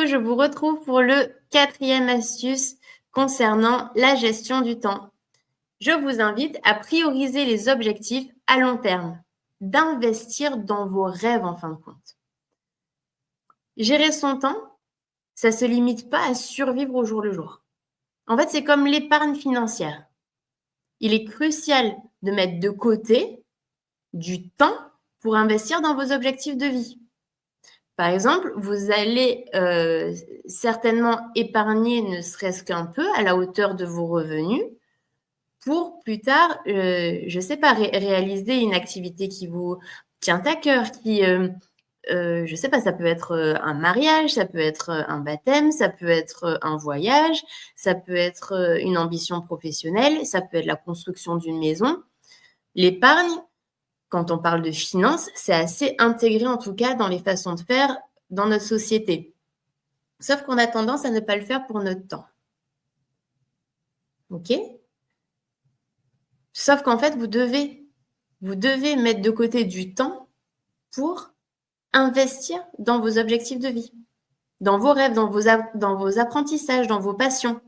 je vous retrouve pour le 4e astuce concernant la gestion du temps. Je vous invite à prioriser les objectifs à long terme, d'investir dans vos rêves en fin de compte. Gérer son temps, ça ne se limite pas à survivre au jour le jour. En fait, c'est comme l'épargne financière. Il est crucial de mettre de côté du temps pour investir dans vos objectifs de vie. Par exemple, vous allez certainement épargner ne serait-ce qu'un peu à la hauteur de vos revenus pour plus tard, je ne sais pas, réaliser une activité qui vous tient à cœur, je ne sais pas, ça peut être un mariage, ça peut être un baptême, ça peut être un voyage, ça peut être une ambition professionnelle, ça peut être la construction d'une maison. L'épargne, quand on parle de finances, c'est assez intégré en tout cas dans les façons de faire dans notre société. Sauf qu'on a tendance à ne pas le faire pour notre temps. OK ? Sauf qu'en fait, vous devez mettre de côté du temps pour investir dans vos objectifs de vie, dans vos rêves, dans vos apprentissages, dans vos passions.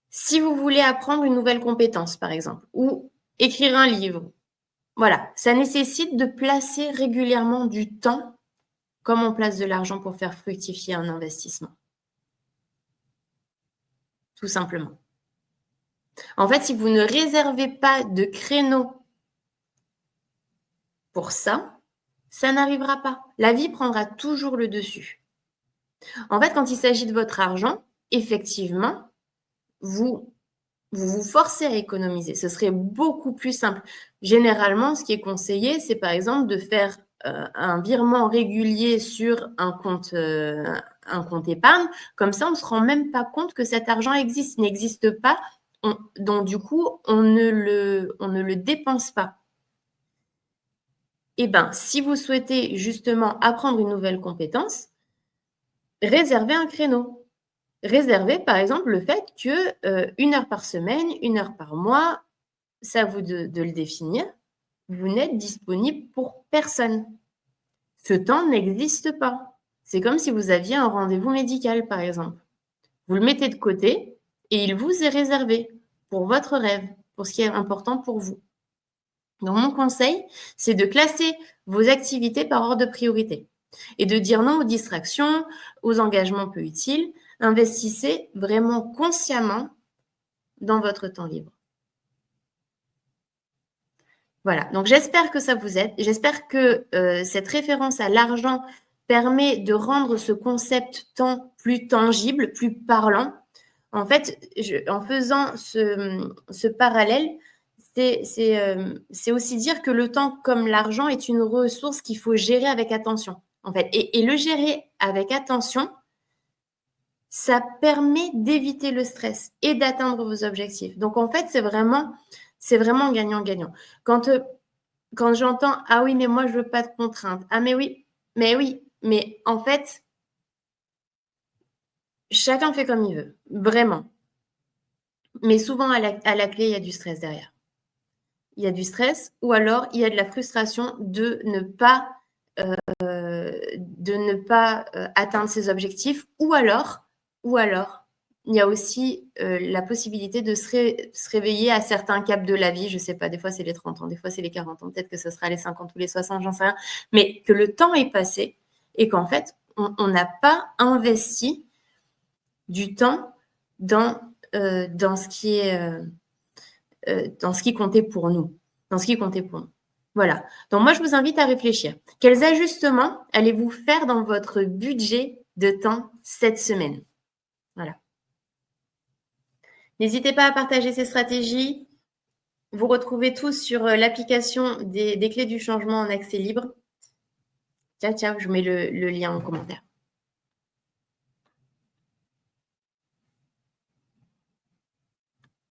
Si vous voulez apprendre une nouvelle compétence, par exemple, ou écrire un livre, voilà, ça nécessite de placer régulièrement du temps comme on place de l'argent pour faire fructifier un investissement. Tout simplement. En fait, si vous ne réservez pas de créneau pour ça, ça n'arrivera pas. La vie prendra toujours le dessus. En fait, quand il s'agit de votre argent, effectivement, vous vous forcez à économiser. Ce serait beaucoup plus simple. Généralement, ce qui est conseillé, c'est par exemple de faire un virement régulier sur un compte épargne. Comme ça, on ne se rend même pas compte que cet argent n'existe pas. Donc, du coup, on ne le dépense pas. Eh bien, si vous souhaitez justement apprendre une nouvelle compétence, réservez un créneau. Réservez, par exemple, le fait que 1 heure par semaine, 1 heure par mois, c'est à vous de le définir, vous n'êtes disponible pour personne. Ce temps n'existe pas. C'est comme si vous aviez un rendez-vous médical, par exemple. Vous le mettez de côté et il vous est réservé pour votre rêve, pour ce qui est important pour vous. Donc, mon conseil, c'est de classer vos activités par ordre de priorité et de dire non aux distractions, aux engagements peu utiles. Investissez vraiment consciemment dans votre temps libre. Voilà, donc j'espère que ça vous aide. J'espère que cette référence à l'argent permet de rendre ce concept temps plus tangible, plus parlant. En fait, en faisant ce parallèle, c'est aussi dire que le temps, comme l'argent, est une ressource qu'il faut gérer avec attention. En fait. Et le gérer avec attention, ça permet d'éviter le stress et d'atteindre vos objectifs. Donc, en fait, c'est vraiment gagnant-gagnant. Quand j'entends « Ah oui, mais moi, je ne veux pas de contraintes. » Ah, mais oui. Mais en fait, chacun fait comme il veut, vraiment. Mais souvent, à la clé, il y a du stress derrière. Il y a du stress ou alors il y a de la frustration de ne pas atteindre ses objectifs ou alors, il y a aussi la possibilité de se réveiller à certains caps de la vie. Je ne sais pas, des fois, c'est les 30 ans, des fois, c'est les 40 ans, peut-être que ce sera les 50 ou les 60, j'en sais rien. Mais que le temps est passé et qu'en fait, on n'a pas investi du temps dans ce qui est... dans ce qui comptait pour nous. Voilà. Donc, moi, je vous invite à réfléchir. Quels ajustements allez-vous faire dans votre budget de temps cette semaine? Voilà. N'hésitez pas à partager ces stratégies. Vous retrouvez tous sur l'application des clés du changement en accès libre. Ciao, ciao. Je vous mets le lien en commentaire.